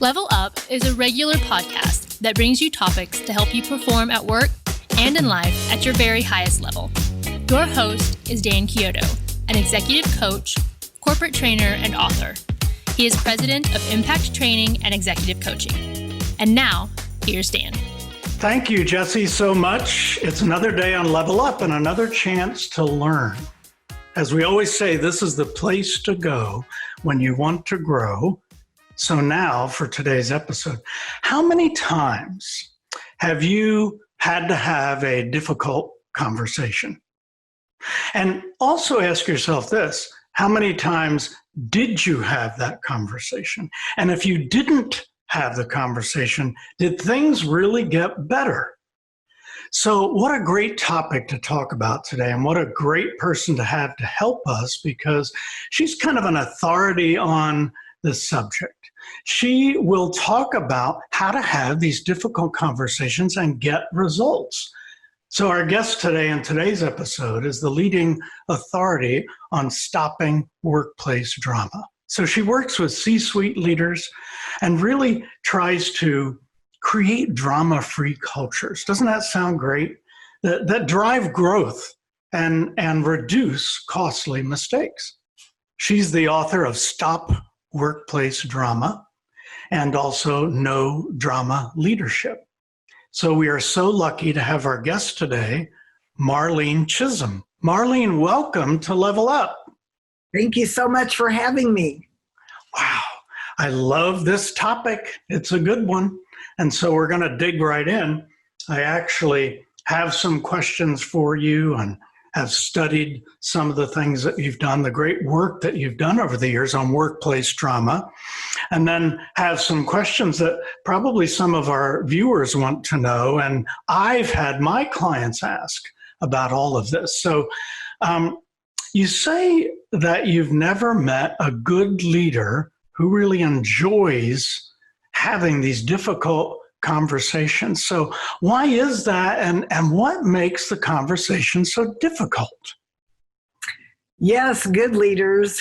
Level Up is a regular podcast that brings you topics to help you perform at work and in life at your very highest level. Your host is Dan Chiodo, an executive coach, corporate trainer, and author. He is president of Impact Training and Executive Coaching. And now, here's Dan. Thank you, Jesse, so much. It's another day on Level Up and another chance to learn. As we always say, this is the place to go when you want to grow. So now for today's episode, how many times have you had to have a difficult conversation? And also ask yourself this, how many times did you have that conversation? And if you didn't have the conversation, did things really get better? So what a great topic to talk about today, and what a great person to have to help us, because she's kind of an authority on this subject. She will talk about how to have these difficult conversations and get results. So our guest today in today's episode is the leading authority on stopping workplace drama. So she works with C-suite leaders and really tries to create drama-free cultures. Doesn't that sound great? That drive growth and reduce costly mistakes. She's the author of Stop Workplace Drama and also No Drama Leadership. So we are so lucky to have our guest today, Marlene Chism. Marlene, welcome to Level Up. Thank you so much for having me. Wow, I love this topic. It's a good one. And so we're going to dig right in. I actually have some questions for you and have studied some of the things that you've done, the great work that you've done over the years on workplace drama, and then have some questions that probably some of our viewers want to know. And I've had my clients ask about all of this. So you say that you've never met a good leader who really enjoys having these difficult conversations. So why is that, and what makes the conversation so difficult? Yes, good leaders,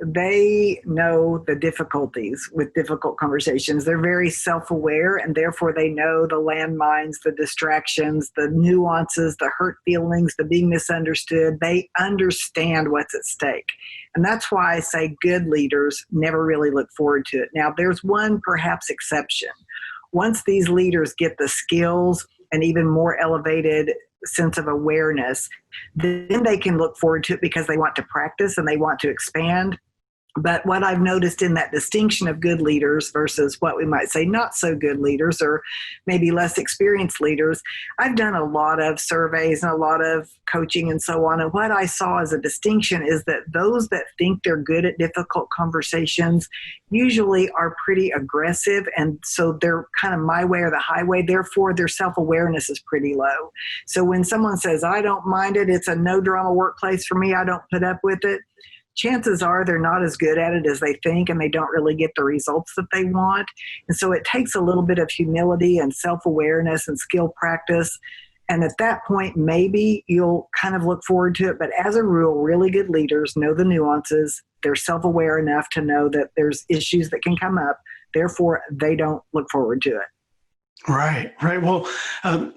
they know the difficulties with difficult conversations. They're very self-aware, and therefore they know the landmines, the distractions, the nuances, the hurt feelings, the being misunderstood. They understand what's at stake. And that's why I say good leaders never really look forward to it. Now, there's one perhaps exception. Once these leaders get the skills and even more elevated sense of awareness, then they can look forward to it because they want to practice and they want to expand. But what I've noticed in that distinction of good leaders versus what we might say not so good leaders or maybe less experienced leaders, I've done a lot of surveys and a lot of coaching and so on. And what I saw as a distinction is that those that think they're good at difficult conversations usually are pretty aggressive. And so they're kind of my way or the highway. Therefore, their self-awareness is pretty low. So when someone says, I don't mind it, it's a no drama workplace for me, I don't put up with it, chances are they're not as good at it as they think, and they don't really get the results that they want. And so it takes a little bit of humility and self-awareness and skill practice. And at that point, maybe you'll kind of look forward to it. But as a rule, really good leaders know the nuances. They're self-aware enough to know that there's issues that can come up. Therefore, they don't look forward to it. Right. Well,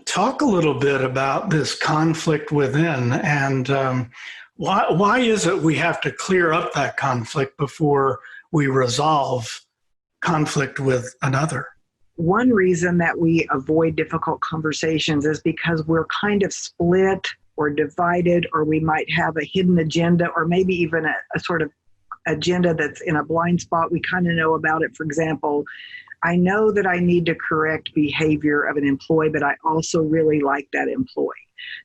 talk a little bit about this conflict within, and why is it we have to clear up that conflict before we resolve conflict with another? One reason that we avoid difficult conversations is because we're kind of split or divided, or we might have a hidden agenda, or maybe even a sort of agenda that's in a blind spot. We kind of know about it. For example, I know that I need to correct behavior of an employee, but I also really like that employee.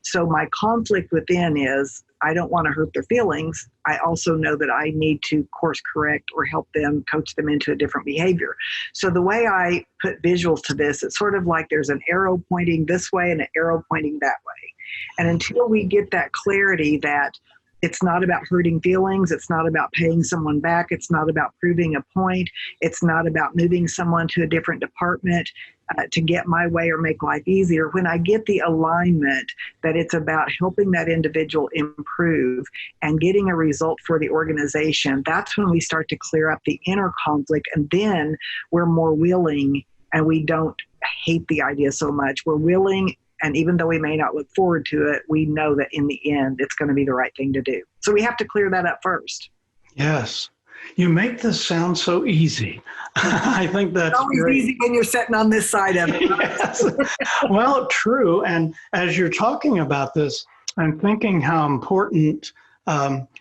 So my conflict within is I don't want to hurt their feelings. I also know that I need to course correct or help them, coach them into a different behavior. So the way I put visuals to this, it's sort of like there's an arrow pointing this way and an arrow pointing that way. And until we get that clarity that It's not about hurting feelings. It's not about paying someone back. It's not about proving a point. It's not about moving someone to a different department to get my way or make life easier. When I get the alignment that it's about helping that individual improve and getting a result for the organization, that's when we start to clear up the inner conflict. And then we're more willing, and we don't hate the idea so much. We're willing, and even though we may not look forward to it, we know that in the end, it's going to be the right thing to do. So we have to clear that up first. Yes. You make this sound so easy. I think that's it's always great. Easy when you're sitting on this side of it. Yes. Well, true. And as you're talking about this, I'm thinking how important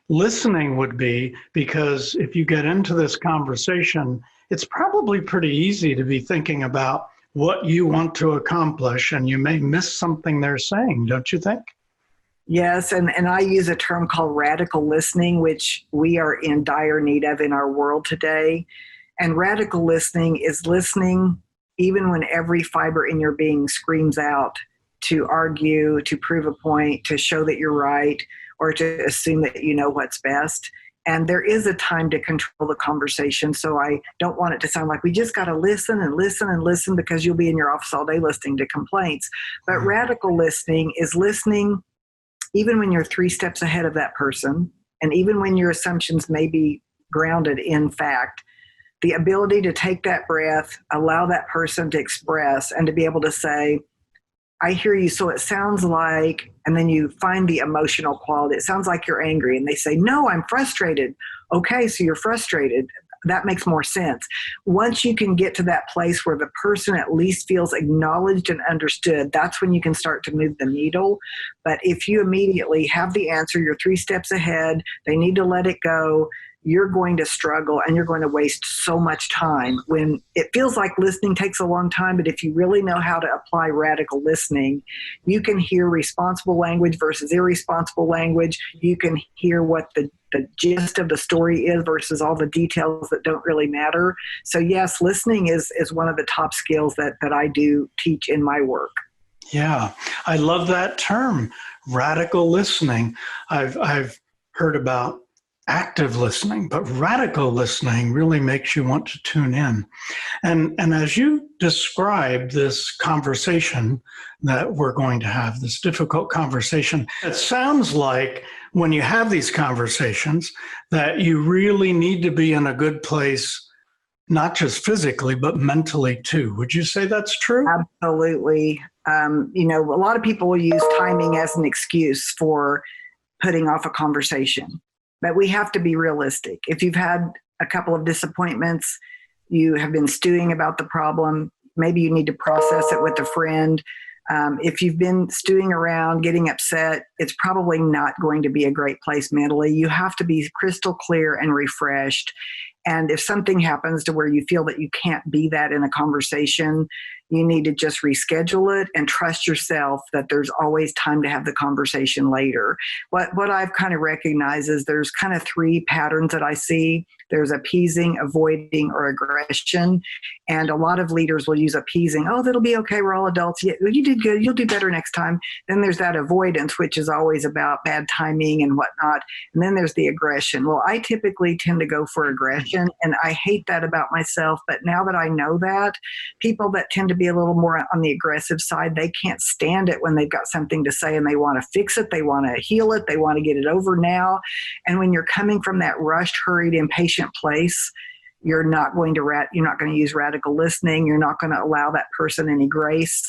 listening would be, because if you get into this conversation, it's probably pretty easy to be thinking about what you want to accomplish, and you may miss something they're saying, don't you think? Yes, and I use a term called radical listening, which we are in dire need of in our world today. And radical listening is listening even when every fiber in your being screams out to argue, to prove a point, to show that you're right, or to assume that you know what's best. And there is a time to control the conversation. So I don't want it to sound like we just got to listen and listen and listen, because you'll be in your office all day listening to complaints. But radical listening is listening even when you're 3 steps ahead of that person, and even when your assumptions may be grounded in fact, the ability to take that breath, allow that person to express, and to be able to say, I hear you, so it sounds like, and then you find the emotional quality. It sounds like you're angry. And they say, no, I'm frustrated. Okay, so you're frustrated. That makes more sense. Once you can get to that place where the person at least feels acknowledged and understood, that's when you can start to move the needle. But if you immediately have the answer, you're 3 steps ahead, they need to let it go, you're going to struggle and you're going to waste so much time. When it feels like listening takes a long time, but if you really know how to apply radical listening, you can hear responsible language versus irresponsible language. You can hear what the gist of the story is versus all the details that don't really matter. So yes, listening is one of the top skills that I do teach in my work. Yeah, I love that term, radical listening. I've heard about active listening, but radical listening really makes you want to tune in. And as you describe this conversation that we're going to have, this difficult conversation, it sounds like when you have these conversations that you really need to be in a good place, not just physically, but mentally too. Would you say that's true? Absolutely. A lot of people will use timing as an excuse for putting off a conversation. But we have to be realistic. If you've had a couple of disappointments, you have been stewing about the problem, maybe you need to process it with a friend. If you've been stewing around, getting upset, it's probably not going to be a great place mentally. You have to be crystal clear and refreshed. And if something happens to where you feel that you can't be that in a conversation, you need to just reschedule it and trust yourself that there's always time to have the conversation later. What I've kind of recognized is there's kind of 3 patterns that I see. There's appeasing, avoiding, or aggression. And a lot of leaders will use appeasing. Oh, that'll be okay. We're all adults. Yeah, you did good. You'll do better next time. Then there's that avoidance, which is always about bad timing and whatnot. And then there's the aggression. Well, I typically tend to go for aggression, and I hate that about myself. But now that I know that, people that tend to be a little more on the aggressive side, they can't stand it when they've got something to say and they want to fix it. They want to heal it. They want to get it over now. And when you're coming from that rushed, hurried, impatient place, you're not going to use radical listening. You're not going to allow that person any grace.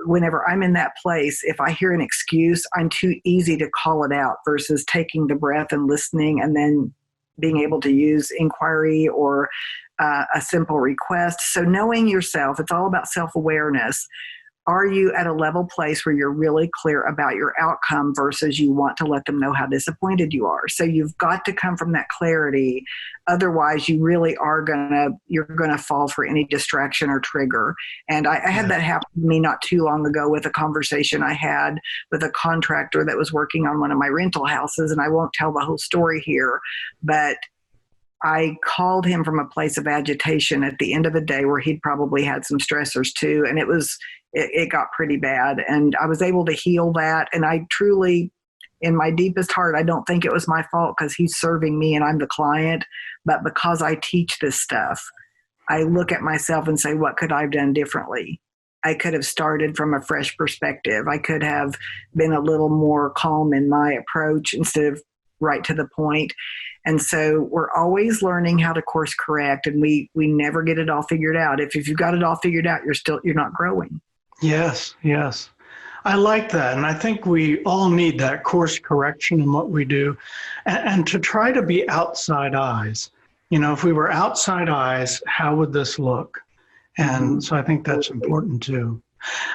Whenever I'm in that place, if I hear an excuse, I'm too easy to call it out versus taking the breath and listening and then being able to use inquiry or a simple request. So knowing yourself, it's all about self-awareness. Are you at a level place where you're really clear about your outcome versus you want to let them know how disappointed you are? So you've got to come from that clarity. Otherwise, you really are you're gonna fall for any distraction or trigger. And I had that happen to me not too long ago with a conversation I had with a contractor that was working on one of my rental houses. And I won't tell the whole story here, but I called him from a place of agitation at the end of the day where he'd probably had some stressors too. And it got pretty bad. And I was able to heal that. And I truly, in my deepest heart, I don't think it was my fault because he's serving me and I'm the client. But because I teach this stuff, I look at myself and say, what could I have done differently? I could have started from a fresh perspective. I could have been a little more calm in my approach instead of right to the point. And so we're always learning how to course correct, and we never get it all figured out. If you've got it all figured out, you're not growing. Yes, yes. I like that. And I think we all need that course correction in what we do, and to try to be outside eyes. If we were outside eyes, how would this look? And so I think that's important too.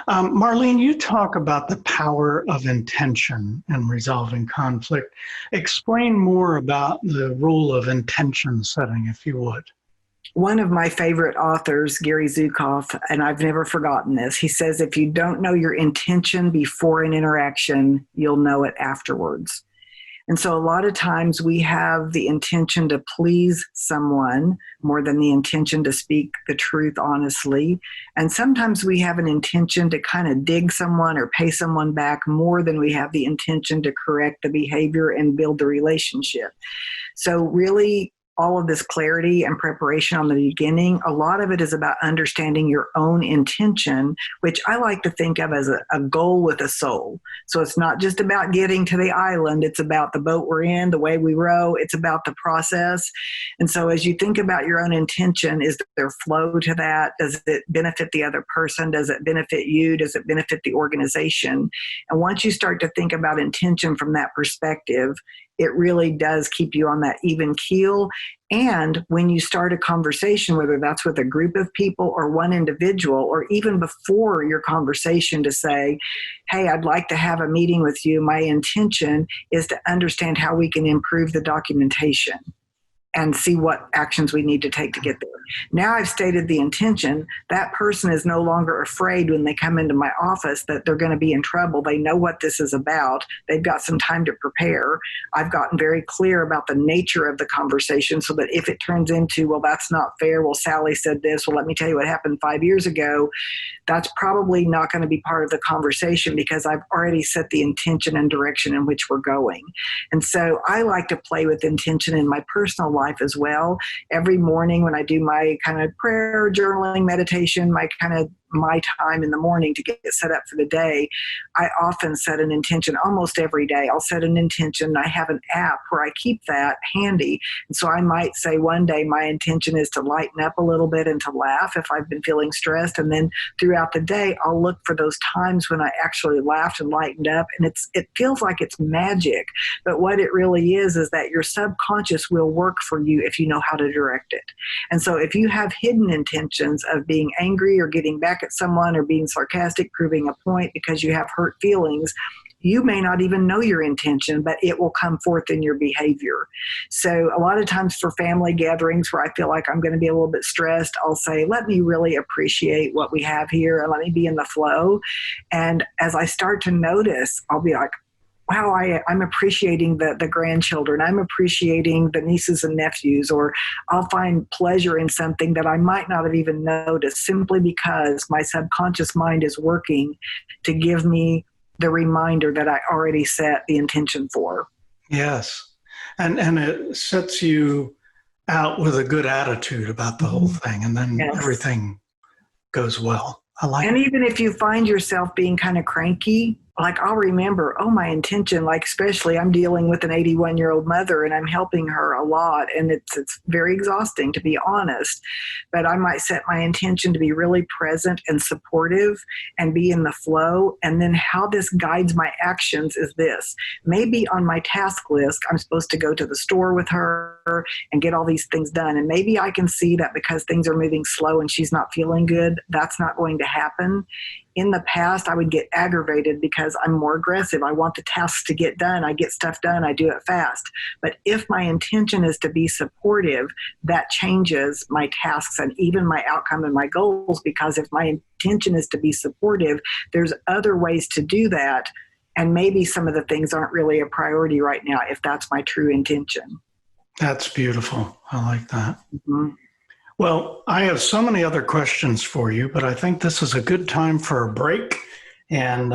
Marlene, you talk about the power of intention in resolving conflict. Explain more about the role of intention setting, if you would. One of my favorite authors, Gary Zukav, and I've never forgotten this, he says, if you don't know your intention before an interaction, you'll know it afterwards. And so a lot of times we have the intention to please someone more than the intention to speak the truth honestly. And sometimes we have an intention to kind of dig someone or pay someone back more than we have the intention to correct the behavior and build the relationship. So really, all of this clarity and preparation on the beginning, a lot of it is about understanding your own intention, which I like to think of as a goal with a soul. So it's not just about getting to the island. It's about the boat we're in, the way we row. It's about the process. And so as you think about your own intention, is there flow to that? Does it benefit the other person? Does it benefit you? Does it benefit the organization? And once you start to think about intention from that perspective, it really does keep you on that even keel. And when you start a conversation, whether that's with a group of people or one individual, or even before your conversation to say, hey, I'd like to have a meeting with you. My intention is to understand how we can improve the documentation and see what actions we need to take to get there. Now I've stated the intention. That person is no longer afraid when they come into my office that they're going to be in trouble. They know what this is about. They've got some time to prepare. I've gotten very clear about the nature of the conversation so that if it turns into, well, that's not fair. Well, Sally said this. Well, let me tell you what happened 5 years ago. That's probably not going to be part of the conversation because I've already set the intention and direction in which we're going. And so I like to play with intention in my personal life as well. Every morning when I do my kind of prayer, journaling, meditation, my time in the morning to get set up for the day, I often set an intention almost every day. I'll set an intention. I have an app where I keep that handy. And so I might say one day my intention is to lighten up a little bit and to laugh if I've been feeling stressed. And then throughout the day, I'll look for those times when I actually laughed and lightened up. And it feels like it's magic. But what it really is that your subconscious will work for you if you know how to direct it. And so if you have hidden intentions of being angry or getting back at someone or being sarcastic, proving a point because you have hurt feelings, you may not even know your intention, but it will come forth in your behavior. So a lot of times for family gatherings where I feel like I'm going to be a little bit stressed, I'll say, let me really appreciate what we have here and let me be in the flow. And as I start to notice, I'll be like, wow, I'm appreciating the grandchildren. I'm appreciating the nieces and nephews, or I'll find pleasure in something that I might not have even noticed simply because my subconscious mind is working to give me the reminder that I already set the intention for. Yes. And it sets you out with a good attitude about the whole thing, and then everything goes well. I like And it. even if you find yourself being kind of cranky, like I'll remember, my intention, like especially I'm dealing with an 81-year-old mother and I'm helping her a lot. And it's very exhausting, to be honest. But I might set my intention to be really present and supportive and be in the flow. And then how this guides my actions is this. Maybe on my task list, I'm supposed to go to the store with her and get all these things done. And maybe I can see that because things are moving slow and she's not feeling good, that's not going to happen. In the past, I would get aggravated because I'm more aggressive. I want the tasks to get done. I get stuff done. I do it fast. But if my intention is to be supportive, that changes my tasks and even my outcome and my goals, because if my intention is to be supportive, there's other ways to do that. And maybe some of the things aren't really a priority right now if that's my true intention. That's beautiful. I like that. Mm-hmm. Well, I have so many other questions for you, but I think this is a good time for a break. And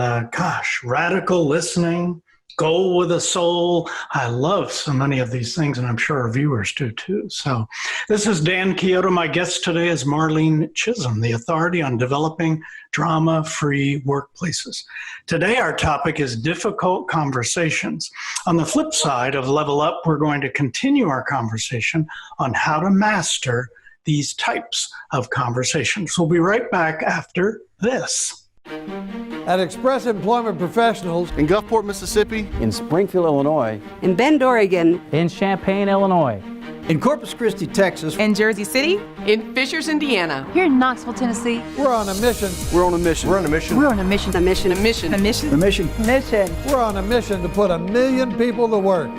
radical listening goal with a soul. I love so many of these things, and I'm sure our viewers do too. So this is Dan Chiodo. My guest today is Marlene Chism, the authority on developing drama-free workplaces. Today, our topic is difficult conversations. On the flip side of Level Up, we're going to continue our conversation on how to master these types of conversations. We'll be right back after this. At Express Employment Professionals in Gulfport, Mississippi, in Springfield, Illinois, in Bend, Oregon, in Champaign, Illinois, in Corpus Christi, Texas, in Jersey City, in Fishers, Indiana, here in Knoxville, Tennessee. We're on a mission. We're on a mission. We're on a mission. We're on a mission. A mission. A mission. A mission. A mission. Mission. We're on a mission to put 1 million people to work.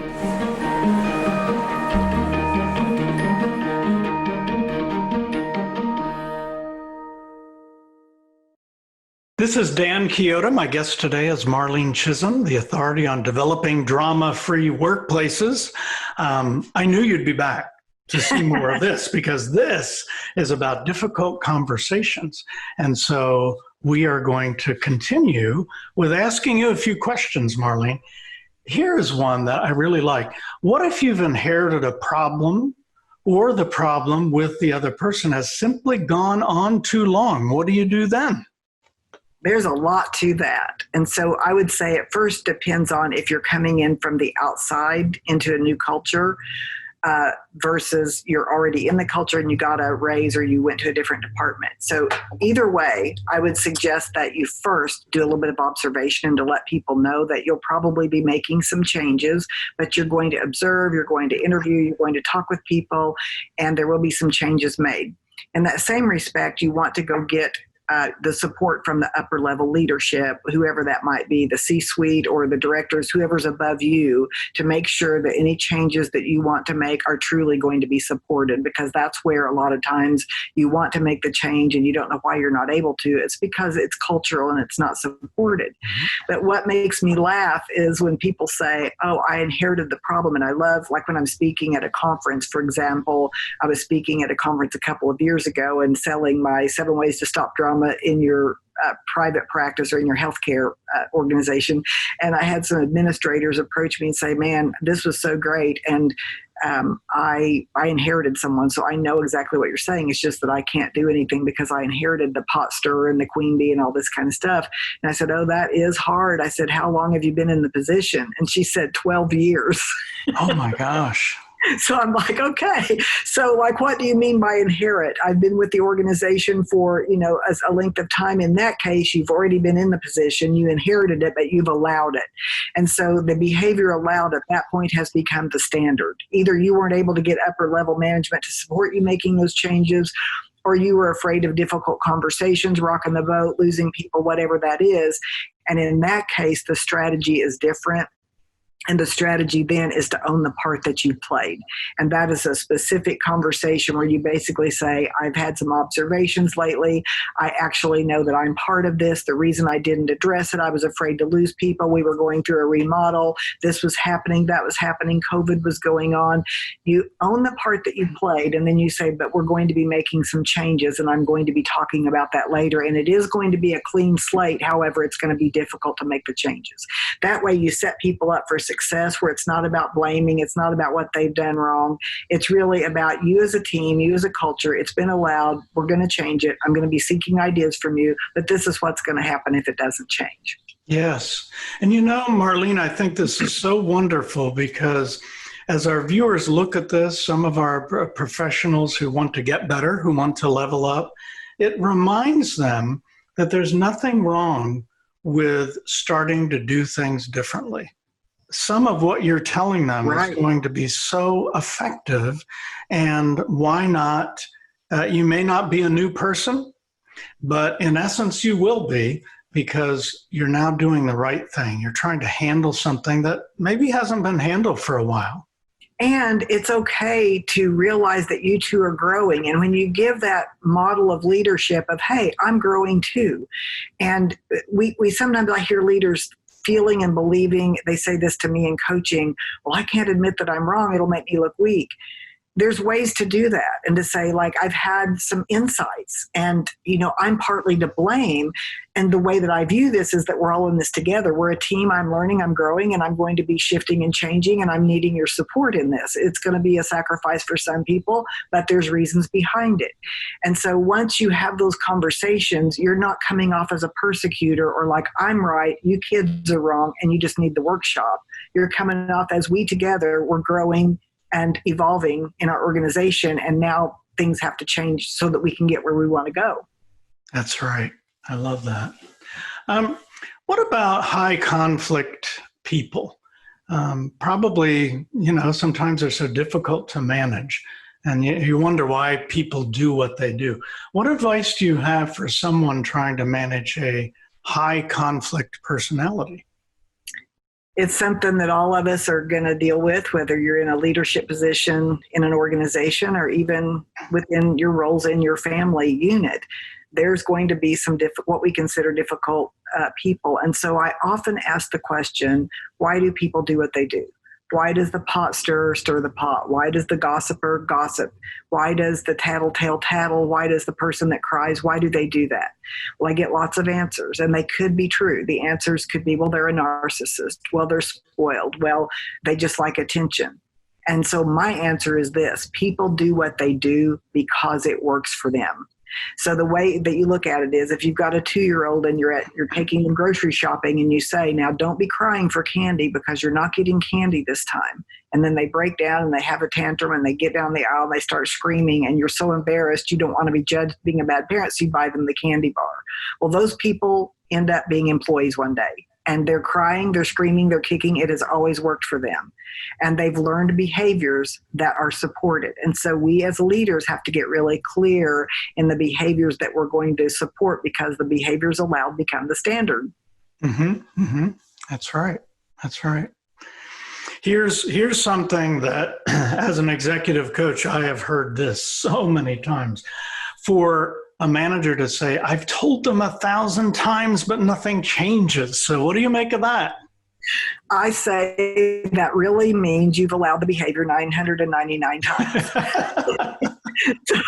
This is Dan Chiodo. My guest today is Marlene Chism, the authority on developing drama-free workplaces. I knew you'd be back to see more of this because this is about difficult conversations. And so we are going to continue with asking you a few questions, Marlene. Here is one that I really like. What if you've inherited a problem or the problem with the other person has simply gone on too long? What do you do then? There's a lot to that. And so I would say it first depends on if you're coming in from the outside into a new culture versus you're already in the culture and you got a raise or you went to a different department. So either way, I would suggest that you first do a little bit of observation to let people know that you'll probably be making some changes, but you're going to observe, you're going to interview, you're going to talk with people, and there will be some changes made. In that same respect, you want to go get the support from the upper level leadership, whoever that might be, the C-suite or the directors, whoever's above you, to make sure that any changes that you want to make are truly going to be supported, because that's where a lot of times you want to make the change and you don't know why you're not able to. It's because it's cultural and it's not supported. Mm-hmm. But what makes me laugh is when people say, oh, I inherited the problem. And I love, like when I'm speaking at a conference, for example, I was speaking at a conference a couple of years ago and selling my 7 Ways to Stop Drama in your private practice or in your healthcare organization. And I had some administrators approach me and say, man, this was so great. And I inherited someone, so I know exactly what you're saying. It's just that I can't do anything because I inherited the pot stirrer and the queen bee and all this kind of stuff. And I said, oh, that is hard. I said, how long have you been in the position? And she said, 12 years. Oh my gosh. So I'm like, okay. So like, what do you mean by inherit? I've been with the organization for, as a length of time. In that case, you've already been in the position, you inherited it, but you've allowed it. And so the behavior allowed at that point has become the standard. Either you weren't able to get upper level management to support you making those changes, or you were afraid of difficult conversations, rocking the boat, losing people, whatever that is. And in that case, the strategy is different. And the strategy then is to own the part that you played. And that is a specific conversation where you basically say, I've had some observations lately. I actually know that I'm part of this. The reason I didn't address it, I was afraid to lose people. We were going through a remodel. This was happening. That was happening. COVID was going on. You own the part that you played. And then you say, but we're going to be making some changes. And I'm going to be talking about that later. And it is going to be a clean slate. However, it's going to be difficult to make the changes. That way you set people up for success, where it's not about blaming, it's not about what they've done wrong. It's really about you as a team, you as a culture. It's been allowed. We're going to change it. I'm going to be seeking ideas from you, but this is what's going to happen if it doesn't change. Yes. And Marlene, I think this is so wonderful because as our viewers look at this, some of our professionals who want to get better, who want to level up, it reminds them that there's nothing wrong with starting to do things differently. Some of what you're telling them is going to be so effective, and why not? You may not be a new person, but in essence you will be, because you're now doing the right thing. You're trying to handle something that maybe hasn't been handled for a while. And it's okay to realize that you two are growing. And when you give that model of leadership of, hey, I'm growing too. And we sometimes, I hear leaders feeling and believing, they say this to me in coaching, well, I can't admit that I'm wrong. It'll make me look weak. there's ways to do that and to say, like, I've had some insights and, I'm partly to blame. And the way that I view this is that we're all in this together. We're a team. I'm learning, I'm growing, and I'm going to be shifting and changing, and I'm needing your support in this. It's going to be a sacrifice for some people, but there's reasons behind it. And so once you have those conversations, you're not coming off as a persecutor or like, I'm right, you kids are wrong, and you just need the workshop. You're coming off as we together, we're growing and evolving in our organization, and now things have to change so that we can get where we want to go. That's right. I love that. What about high conflict people? Probably, sometimes they're so difficult to manage, and you wonder why people do what they do. What advice do you have for someone trying to manage a high conflict personality? It's something that all of us are going to deal with, whether you're in a leadership position in an organization or even within your roles in your family unit. There's going to be some what we consider difficult people. And so I often ask the question, why do people do what they do? Why does the pot stir the pot? Why does the gossiper gossip? Why does the tattletale tattle? Why does the person that cries, why do they do that? Well, I get lots of answers, and they could be true. The answers could be, well, they're a narcissist. Well, they're spoiled. Well, they just like attention. And so my answer is this: people do what they do because it works for them. So the way that you look at it is, if you've got a 2-year-old and you're taking them grocery shopping and you say, now don't be crying for candy because you're not getting candy this time. And then they break down and they have a tantrum and they get down the aisle and they start screaming, and you're so embarrassed you don't want to be judged being a bad parent, so you buy them the candy bar. Well, those people end up being employees one day. And they're crying, they're screaming, they're kicking. It has always worked for them. And they've learned behaviors that are supported. And so we as leaders have to get really clear in the behaviors that we're going to support, because the behaviors allowed become the standard. Mm-hmm, mm-hmm. That's right. That's right. Here's something that, as an executive coach, I have heard this so many times. For a manager to say, I've told them 1,000 times, but nothing changes. So what do you make of that? I say that really means you've allowed the behavior 999 times. So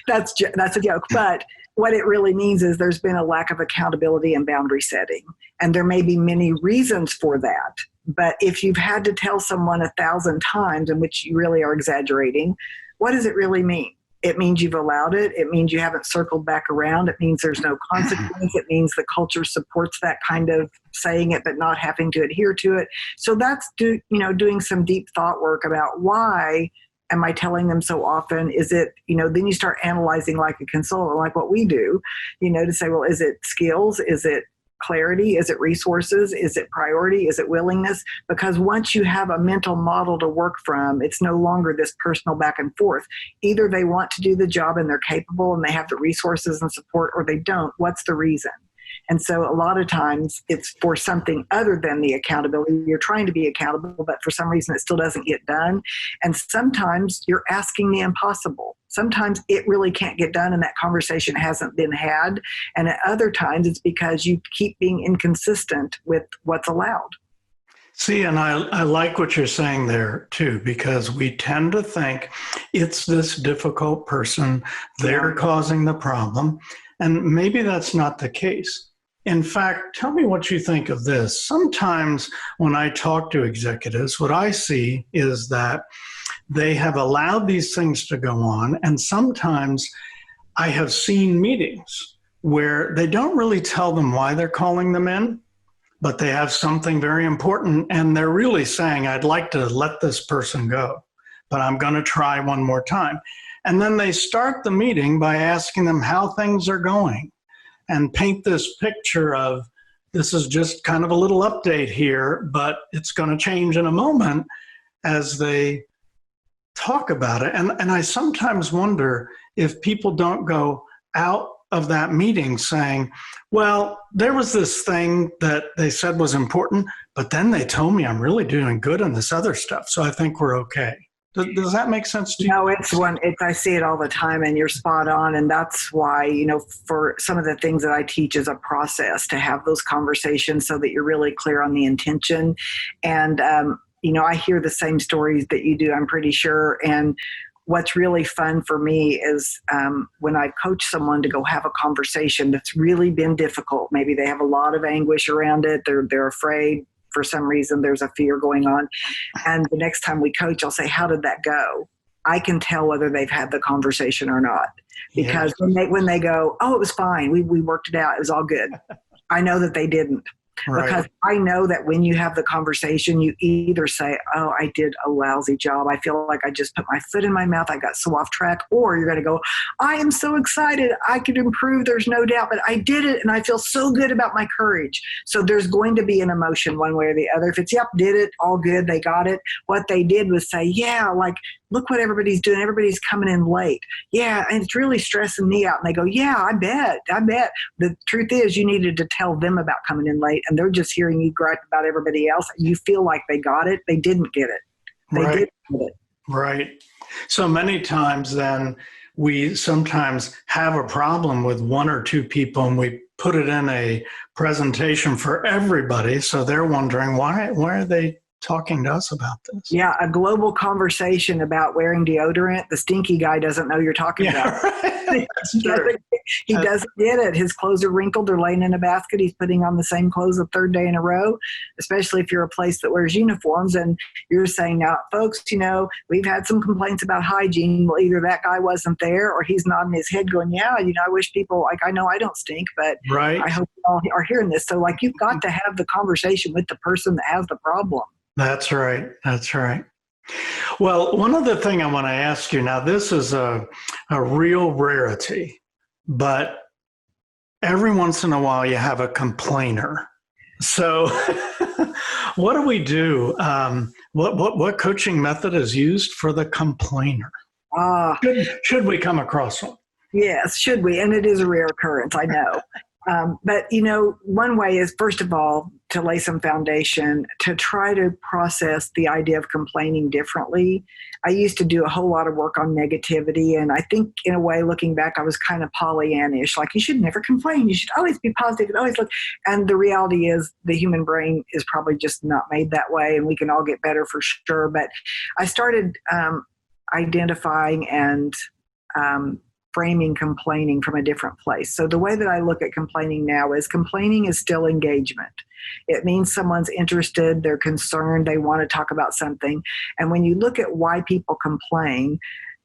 that's a joke. But what it really means is there's been a lack of accountability and boundary setting. And there may be many reasons for that. But if you've had to tell someone 1,000 times, in which you really are exaggerating, what does it really mean? It means you've allowed it. It means you haven't circled back around. It means there's no consequence. It means the culture supports that kind of saying it, but not having to adhere to it. So that's doing some deep thought work about, why am I telling them so often? Is it, then you start analyzing like a consultant, like what we do, to say, well, is it skills? Is it clarity? Is it resources? Is it priority? Is it willingness? Because once you have a mental model to work from, it's no longer this personal back and forth. Either they want to do the job and they're capable and they have the resources and support, or they don't. What's the reason? And so a lot of times it's for something other than the accountability. You're trying to be accountable, but for some reason it still doesn't get done. And sometimes you're asking the impossible. Sometimes it really can't get done and that conversation hasn't been had. And at other times it's because you keep being inconsistent with what's allowed. See, and I like what you're saying there too, because we tend to think it's this difficult person, they're causing the problem. And maybe that's not the case. In fact, tell me what you think of this. Sometimes when I talk to executives, what I see is that they have allowed these things to go on. And sometimes I have seen meetings where they don't really tell them why they're calling them in, but they have something very important. And they're really saying, I'd like to let this person go, but I'm going to try one more time. And then they start the meeting by asking them how things are going and paint this picture of, this is just kind of a little update here, but it's going to change in a moment, as they talk about it. And I sometimes wonder if people don't go out of that meeting saying, well, there was this thing that they said was important, but then they told me I'm really doing good on this other stuff, so I think we're okay. Does that make sense to you? No, I see it all the time, and you're spot on. And that's why, for some of the things that I teach is a process to have those conversations so that you're really clear on the intention. And, I hear the same stories that you do, I'm pretty sure. And what's really fun for me is when I coach someone to go have a conversation that's really been difficult. Maybe they have a lot of anguish around it. They're afraid for some reason. There's a fear going on. And the next time we coach, I'll say, how did that go? I can tell whether they've had the conversation or not. Because when they go, oh, it was fine. We worked it out. It was all good. I know that they didn't. Right. Because I know that when you have the conversation, you either say, oh, I did a lousy job. I feel like I just put my foot in my mouth. I got so off track. Or you're going to go, I am so excited. I could improve. There's no doubt. But I did it. And I feel so good about my courage. So there's going to be an emotion one way or the other. If it's, yep, did it, all good, they got it. What they did was say, yeah, like, look what everybody's doing. Everybody's coming in late. Yeah, and it's really stressing me out. And they go, yeah, I bet. The truth is you needed to tell them about coming in late, and they're just hearing you gripe about everybody else. You feel like they got it. They didn't get it. They didn't get it. Right. So many times then we sometimes have a problem with one or two people, and we put it in a presentation for everybody. So they're wondering, why are they talking to us about this? Yeah, a global conversation about wearing deodorant. The stinky guy doesn't know you're talking about. Right. He doesn't get it. His clothes are wrinkled. They're laying in a basket. He's putting on the same clothes the third day in a row, especially if you're a place that wears uniforms. And you're saying, now, folks, we've had some complaints about hygiene. Well, either that guy wasn't there or he's nodding his head going, yeah, I wish people, I know I don't stink, but right. I hope you all are hearing this. So you've got to have the conversation with the person that has the problem. That's right. Well, one other thing I want to ask you now, this is a real rarity, but every once in a while you have a complainer. So what do we do? What coaching method is used for the complainer? Should we come across one? Yes, should we? And it is a rare occurrence, I know. But, one way is, first of all, to lay some foundation, to try to process the idea of complaining differently. I used to do a whole lot of work on negativity. And I think, in a way, looking back, I was kind of Pollyannish. Like, you should never complain. You should always be positive and always look. And the reality is the human brain is probably just not made that way. And we can all get better for sure. But I started identifying and framing complaining from a different place. So the way that I look at complaining now is complaining is still engagement. It means someone's interested, they're concerned, they want to talk about something. And when you look at why people complain,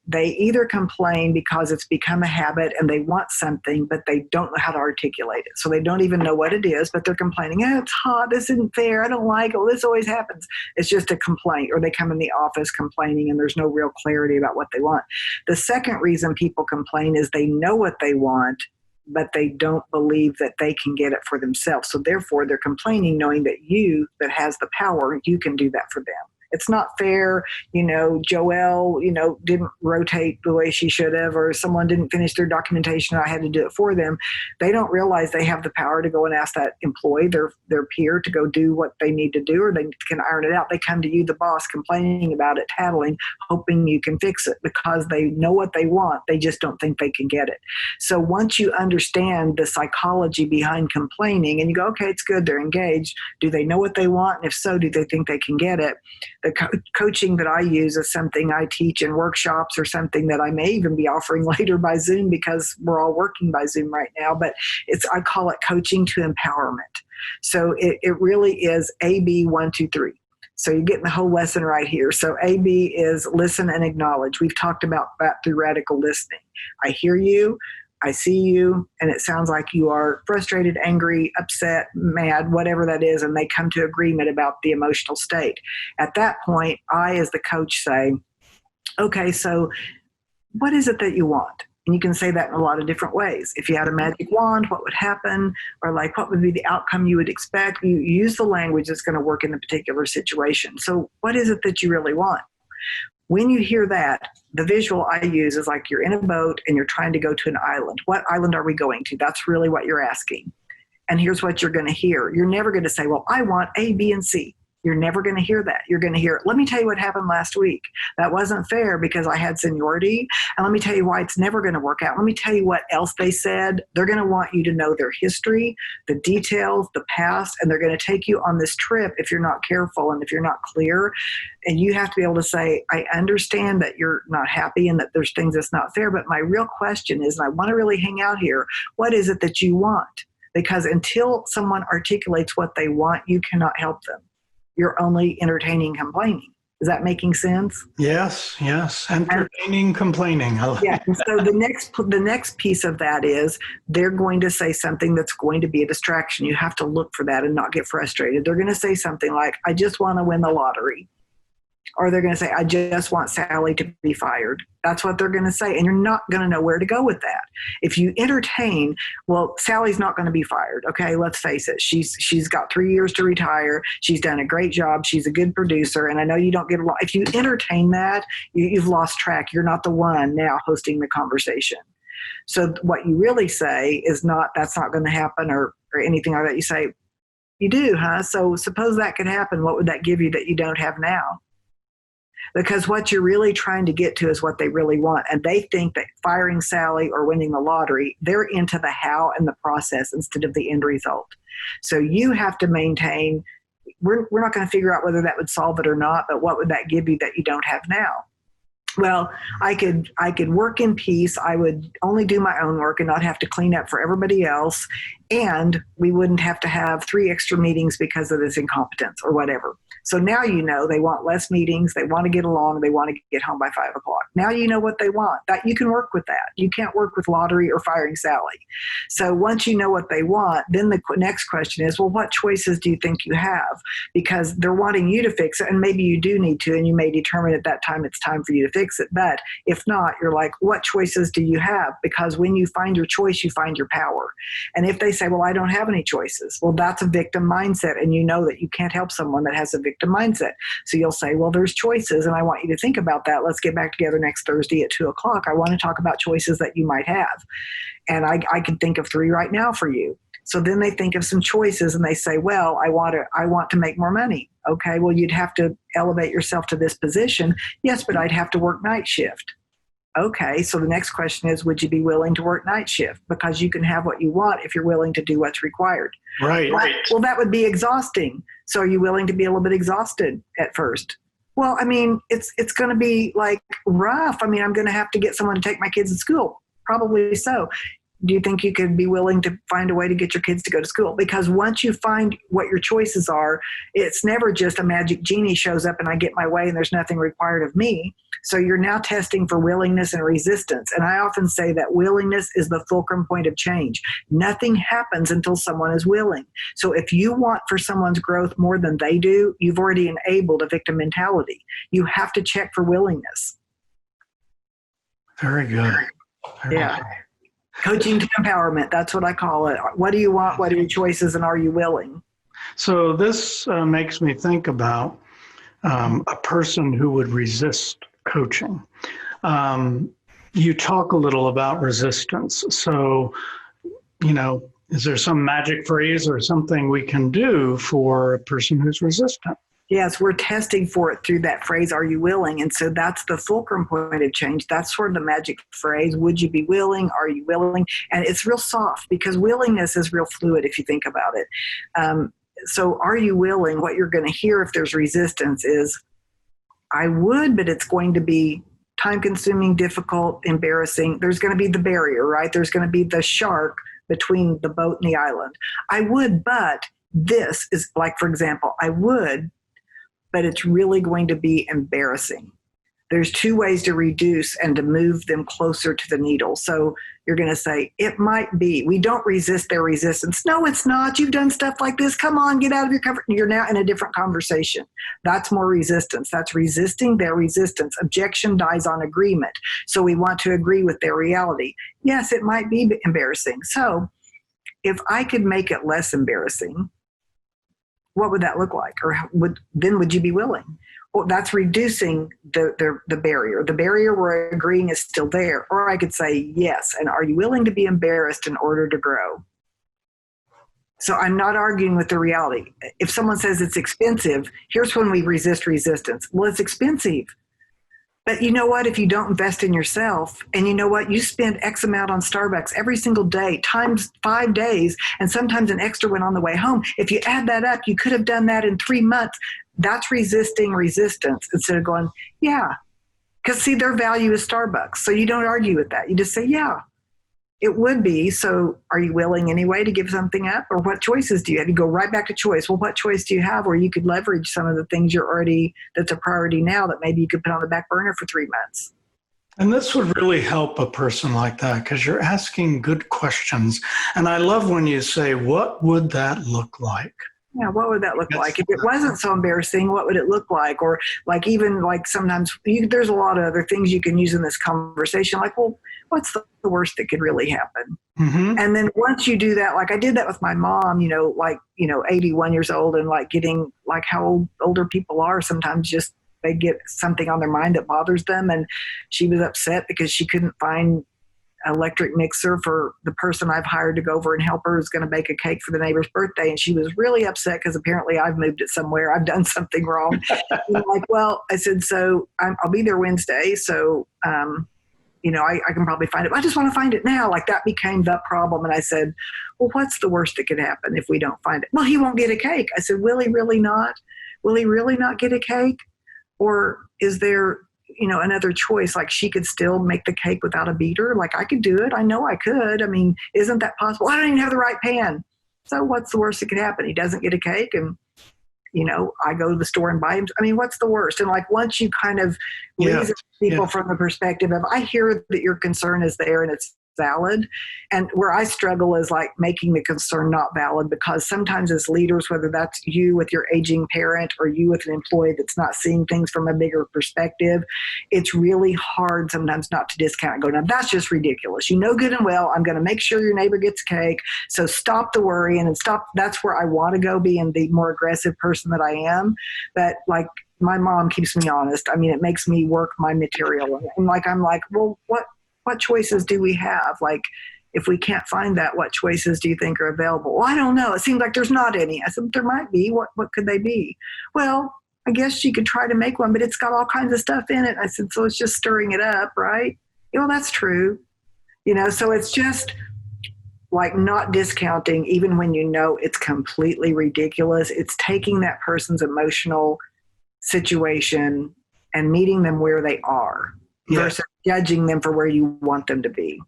they either complain because it's become a habit and they want something, but they don't know how to articulate it. So they don't even know what it is, but they're complaining, it's hot, this isn't fair, I don't like it, this always happens. It's just a complaint. Or they come in the office complaining and there's no real clarity about what they want. The second reason people complain is they know what they want, but they don't believe that they can get it for themselves. So therefore they're complaining knowing that you, that has the power, you can do that for them. It's not fair, Joelle, didn't rotate the way she should have, or someone didn't finish their documentation and I had to do it for them. They don't realize they have the power to go and ask that employee, their peer, to go do what they need to do, or they can iron it out. They come to you, the boss, complaining about it, tattling, hoping you can fix it because they know what they want. They just don't think they can get it. So once you understand the psychology behind complaining and you go, okay, it's good, they're engaged. Do they know what they want? And if so, do they think they can get it? The coaching that I use is something I teach in workshops or something that I may even be offering later by Zoom because we're all working by Zoom right now. But I call it coaching to empowerment. So it really is AB 1, 2, 3. So you're getting the whole lesson right here. So AB is listen and acknowledge. We've talked about that through radical listening. I hear you. I see you, and it sounds like you are frustrated, angry, upset, mad, whatever that is, and they come to agreement about the emotional state. At that point, I, as the coach, say, okay, so what is it that you want? And you can say that in a lot of different ways. If you had a magic wand, what would happen? Or what would be the outcome you would expect? You use the language that's going to work in the particular situation. So what is it that you really want? When you hear that, the visual I use is like you're in a boat and you're trying to go to an island. What island are we going to? That's really what you're asking. And here's what you're going to hear. You're never going to say, well, I want A, B, and C. You're never going to hear that. You're going to hear, let me tell you what happened last week. That wasn't fair because I had seniority. And let me tell you why it's never going to work out. Let me tell you what else they said. They're going to want you to know their history, the details, the past, and they're going to take you on this trip if you're not careful and if you're not clear. And you have to be able to say, I understand that you're not happy and that there's things that's not fair, but my real question is, and I want to really hang out here, what is it that you want? Because until someone articulates what they want, you cannot help them. You're only entertaining complaining. Is that making sense? Yes. Entertaining complaining. Yeah. And so the next piece of that is they're going to say something that's going to be a distraction. You have to look for that and not get frustrated. They're going to say something like, I just want to win the lottery. Or they're going to say, I just want Sally to be fired. That's what they're going to say. And you're not going to know where to go with that. If you entertain, well, Sally's not going to be fired. Okay, let's face it. She's got 3 years to retire. She's done a great job. She's a good producer. And I know you don't get along. If you entertain that, you've lost track. You're not the one now hosting the conversation. So what you really say is not, that's not going to happen or anything like that. You say, you do, huh? So suppose that could happen. What would that give you that you don't have now? Because what you're really trying to get to is what they really want. And they think that firing Sally or winning the lottery, they're into the how and the process instead of the end result. So you have to maintain, we're not going to figure out whether that would solve it or not, but what would that give you that you don't have now? Well, I could work in peace. I would only do my own work and not have to clean up for everybody else. And we wouldn't have to have 3 extra meetings because of this incompetence or whatever. So now you know they want less meetings, they want to get along, they want to get home by 5 o'clock. Now you know what they want. That you can work with that. You can't work with lottery or firing Sally. So once you know what they want, then the next question is, well, what choices do you think you have? Because they're wanting you to fix it, and maybe you do need to, and you may determine at that time it's time for you to fix it. But if not, you're like, what choices do you have? Because when you find your choice, you find your power. And if they say, well, I don't have any choices, well, that's a victim mindset, and you know that you can't help someone that has a victim mindset. So you'll say, well, there's choices, and I want you to think about that. Let's get back together next Thursday at 2 o'clock. I want to talk about choices that you might have. And I can think of 3 right now for you. So then they think of some choices and they say, well, I want to make more money. Okay, well, you'd have to elevate yourself to this position. Yes, but I'd have to work night shift. Okay, so the next question is, would you be willing to work night shift? Because you can have what you want if you're willing to do what's required. Right. Well, that would be exhausting. So are you willing to be a little bit exhausted at first? Well, I mean, it's going to be like rough. I mean, I'm going to have to get someone to take my kids to school. Probably so. Do you think you could be willing to find a way to get your kids to go to school? Because once you find what your choices are, it's never just a magic genie shows up and I get my way and there's nothing required of me. So you're now testing for willingness and resistance. And I often say that willingness is the fulcrum point of change. Nothing happens until someone is willing. So if you want for someone's growth more than they do, you've already enabled a victim mentality. You have to check for willingness. Very good. Yeah. Coaching to empowerment, that's what I call it. What do you want? What are your choices? And are you willing? So this makes me think about a person who would resist coaching. You talk a little about resistance. So, is there some magic phrase or something we can do for a person who's resistant? Yes, we're testing for it through that phrase, are you willing? And so that's the fulcrum point of change. That's sort of the magic phrase. Would you be willing? Are you willing? And it's real soft because willingness is real fluid if you think about it. So are you willing? What you're going to hear if there's resistance is, I would, but it's going to be time-consuming, difficult, embarrassing. There's going to be the barrier, right? There's going to be the shark between the boat and the island. I would, but this is like, for example, I would, but it's really going to be embarrassing. There's 2 ways to reduce and to move them closer to the needle. So you're going to say, it might be. We don't resist their resistance. No, it's not. You've done stuff like this. Come on, get out of your comfort. You're now in a different conversation. That's more resistance. That's resisting their resistance. Objection dies on agreement. So we want to agree with their reality. Yes, it might be embarrassing. So if I could make it less embarrassing, what would that look like? Or would you be willing? Well, that's reducing the barrier. The barrier we're agreeing is still there. Or I could say yes. And are you willing to be embarrassed in order to grow? So I'm not arguing with the reality. If someone says it's expensive, here's when we resist resistance. Well, it's expensive. But you know what? If you don't invest in yourself, and you know what? You spend X amount on Starbucks every single day, times 5 days, and sometimes an extra one on the way home. If you add that up, you could have done that in 3 months. That's resisting resistance instead of going, yeah. Because see, their value is Starbucks. So you don't argue with that. You just say, yeah, it would be. So are you willing anyway to give something up? Or what choices do you have? You go right back to choice. Well, what choice do you have where you could leverage some of the things that's a priority now that maybe you could put on the back burner for 3 months? And this would really help a person like that because you're asking good questions. And I love when you say, what would that look like? Yeah, what would that look like? If it wasn't so embarrassing, what would it look like? Or like even like sometimes there's a lot of other things you can use in this conversation. Like, well, what's the worst that could really happen? Mm-hmm. And then once you do that, like I did that with my mom, 81 years old, and like getting like how older people are sometimes just they get something on their mind that bothers them. And she was upset because she couldn't find electric mixer for the person I've hired to go over and help her who's going to bake a cake for the neighbor's birthday. And she was really upset because apparently I've moved it somewhere. I've done something wrong. And I'm like, well, I said, so I'll be there Wednesday. So, I can probably find it. I just want to find it now. Like that became the problem. And I said, well, what's the worst that could happen if we don't find it? Well, he won't get a cake. I said, will he really not? Will he really not get a cake? Or is there another choice, like she could still make the cake without a beater? Like I could do it. I know I could. I mean, isn't that possible? I don't even have the right pan. So what's the worst that could happen? He doesn't get a cake and, I go to the store and buy him. I mean, what's the worst? And like once you kind of reason people from the perspective of, I hear that your concern is there and it's valid. And where I struggle is like making the concern not valid, because sometimes as leaders, whether that's you with your aging parent or you with an employee that's not seeing things from a bigger perspective, it's really hard sometimes not to discount and go, now that's just ridiculous. You know good and well, I'm going to make sure your neighbor gets cake. So stop the worrying and stop. That's where I want to go, being the more aggressive person that I am. But like my mom keeps me honest. I mean, it makes me work my material. And like, I'm like, well, what choices do we have? Like, if we can't find that, what choices do you think are available? Well, I don't know. It seems like there's not any. I said, there might be. What could they be? Well, I guess she could try to make one, but it's got all kinds of stuff in it. I said, so it's just stirring it up, right? Well, that's true. So it's just like not discounting, even when you know it's completely ridiculous. It's taking that person's emotional situation and meeting them where they are. Versus judging them for where you want them to be.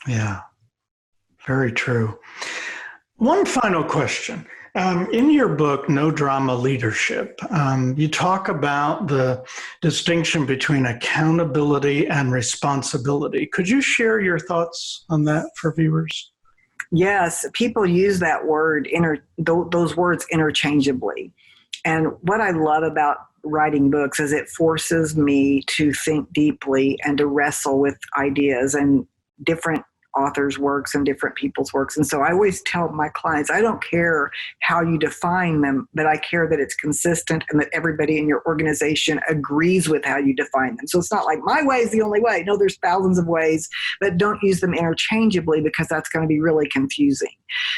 Yeah, very true. One final question. In your book, No Drama Leadership, you talk about the distinction between accountability and responsibility. Could you share your thoughts on that for viewers? Yes, people use that word, those words interchangeably. And what I love about writing books is it forces me to think deeply and to wrestle with ideas and different authors' works and different people's works. And so I always tell my clients, I don't care how you define them, but I care that it's consistent and that everybody in your organization agrees with how you define them. So it's not like my way is the only way. No, there's thousands of ways, but don't use them interchangeably because that's going to be really confusing.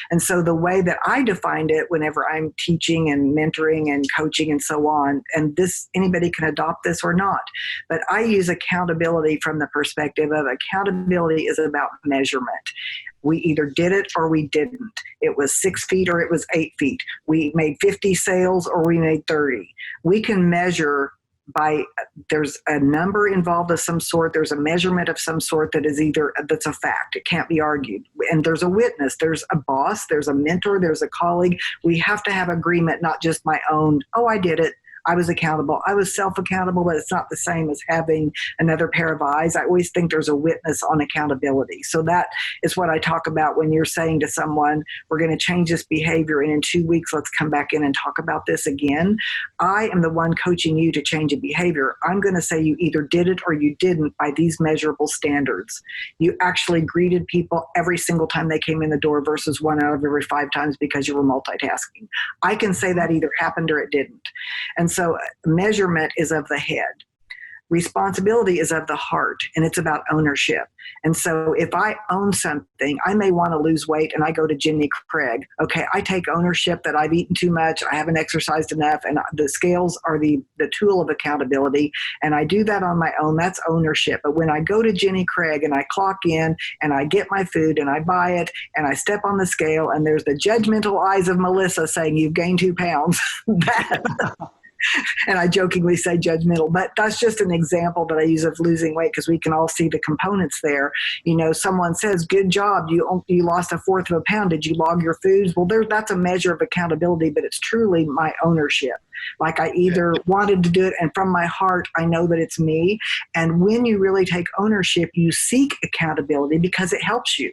And so the way that I defined it whenever I'm teaching and mentoring and coaching and so on, and this, anybody can adopt this or not, but I use accountability from the perspective of accountability is about measurement. We either did it or we didn't. It was 6 feet or it was 8 feet. We made 50 sales or we made 30. We can measure by, there's a number involved of some sort. There's a measurement of some sort that's a fact. It can't be argued. And there's a witness. There's a boss. There's a mentor. There's a colleague. We have to have agreement, not just my own, oh, I did it. I was accountable. I was self-accountable, but it's not the same as having another pair of eyes. I always think there's a witness on accountability. So that is what I talk about when you're saying to someone, we're going to change this behavior, and in 2 weeks, let's come back in and talk about this again. I am the one coaching you to change a behavior. I'm going to say you either did it or you didn't by these measurable standards. You actually greeted people every single time they came in the door versus 1 out of every 5 times because you were multitasking. I can say that either happened or it didn't. And so measurement is of the head. Responsibility is of the heart, and it's about ownership. And so if I own something, I may want to lose weight and I go to Jenny Craig. Okay, I take ownership that I've eaten too much, I haven't exercised enough, and the scales are the tool of accountability. And I do that on my own. That's ownership. But when I go to Jenny Craig and I clock in and I get my food and I buy it and I step on the scale and there's the judgmental eyes of Melissa saying, you've gained 2 pounds, and I jokingly say judgmental, but that's just an example that I use of losing weight because we can all see the components there. Someone says, good job, you lost 1/4 of a pound. Did you log your foods? Well, that's a measure of accountability, but it's truly my ownership. Like I either wanted to do it, and from my heart, I know that it's me. And when you really take ownership, you seek accountability because it helps you.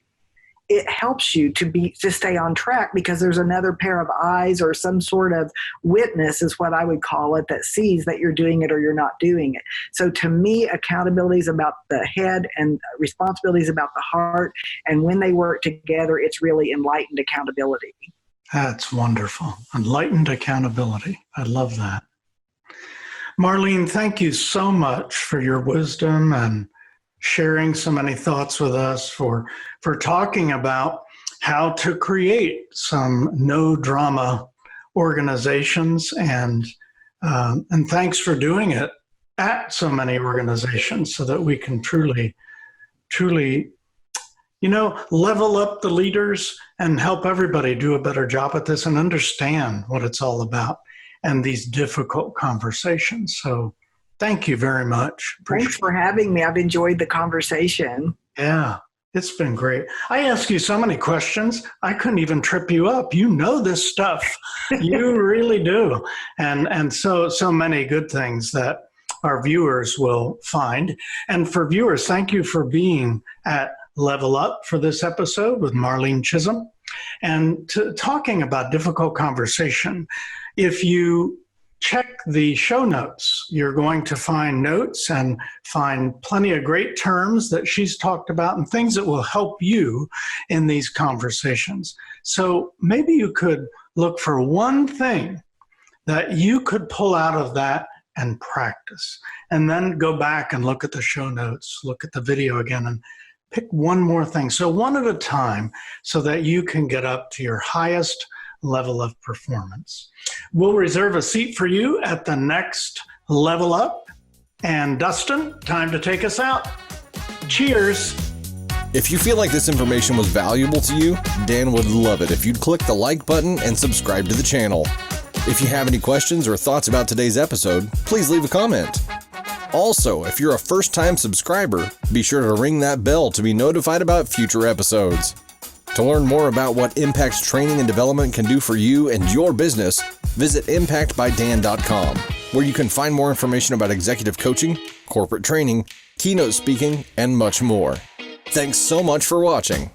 It helps you to stay on track because there's another pair of eyes or some sort of witness is what I would call it that sees that you're doing it or you're not doing it. So to me, accountability is about the head and responsibility is about the heart. And when they work together, it's really enlightened accountability. That's wonderful. Enlightened accountability. I love that. Marlene, thank you so much for your wisdom and sharing so many thoughts with us, for talking about how to create some no drama organizations, and thanks for doing it at so many organizations so that we can truly level up the leaders and help everybody do a better job at this and understand what it's all about and these difficult conversations. So thank you very much. Thanks for having me. I've enjoyed the conversation. Yeah, it's been great. I ask you so many questions, I couldn't even trip you up. You know this stuff. You really do. And so many good things that our viewers will find. And for viewers, thank you for being at Level Up for this episode with Marlene Chism. And talking about difficult conversation, if you check the show notes, you're going to find notes and find plenty of great terms that she's talked about and things that will help you in these conversations. So maybe you could look for one thing that you could pull out of that and practice, and then go back and look at the show notes, look at the video again, and pick one more thing. So one at a time so that you can get up to your highest level of performance. We'll reserve a seat for you at the next Level Up. And Dustin, time to take us out. Cheers. If you feel like this information was valuable to you, Dan would love it if you'd click the like button and subscribe to the channel. If you have any questions or thoughts about today's episode, please leave a comment. Also, if you're a first-time subscriber, be sure to ring that bell to be notified about future episodes. To learn more about what Impact's training and development can do for you and your business, visit impactbydan.com, where you can find more information about executive coaching, corporate training, keynote speaking, and much more. Thanks so much for watching.